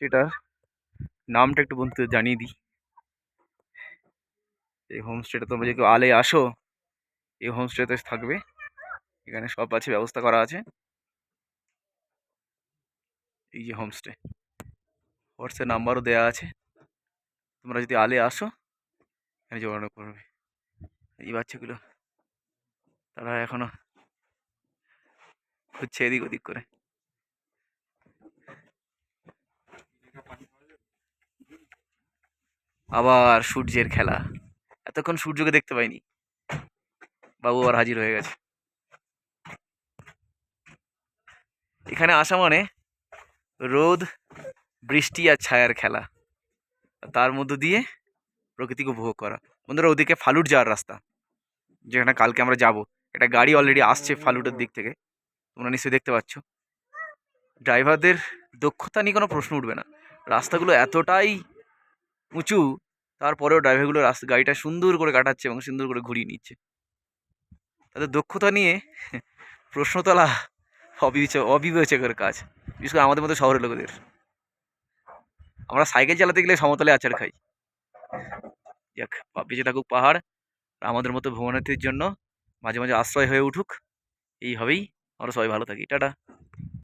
হোমস্টেটার নামটা একটু বন্ধুদের জানিয়ে দিই। এই হোমস্টেটা তোমরা যদি কেউ আলে আসো, এই হোমস্টেতে থাকবে। এখানে সব আছে, ব্যবস্থা করা আছে। এই যে হোমস্টে, হোয়াটসঅ্যাপ নাম্বারও দেওয়া আছে। তোমরা যদি আলে আসো, এখানে যোগাযোগ করবে। এই বাচ্চাগুলো তারা এখনো খুঁজছে এদিক ওদিক করে। আবার সূর্যের খেলা, এতক্ষণ সূর্যকে দেখতে পাইনি, বাবু আবার হাজির হয়ে গেছে। এখানে আসা মানে রোদ, বৃষ্টি আর ছায়ার খেলা, তার মধ্য দিয়ে প্রকৃতিকে উপভোগ করা। বন্ধুরা, ওদিকে ফালুট যাওয়ার রাস্তা, যেখানে কালকে আমরা যাব। একটা গাড়ি অলরেডি আসছে ফালুটের দিক থেকে, তোমরা নিশ্চয়ই দেখতে পাচ্ছ। ড্রাইভারদের দক্ষতা নিয়ে কোনো প্রশ্ন উঠবে না। রাস্তাগুলো এতটাই উঁচু, তারপরেও ড্রাইভারগুলো গাড়িটা সুন্দর করে কাটাচ্ছে এবং সুন্দর করে ঘুরিয়ে নিচ্ছে। তাদের দক্ষতা নিয়ে প্রশ্ন তোলা অবিবেচকের কাজ, বিশেষ করে আমাদের মতো শহরের লোকেদের। আমরা সাইকেল চালাতে গেলে সমতলে আছাড় খাই। যাক, বেঁচে থাকুক পাহাড়, আর আমাদের মতো ভ্রমণার্থীর জন্য মাঝে মাঝে আশ্রয় হয়ে উঠুক। এইভাবেই আমরা সবাই ভালো থাকি। টাটা।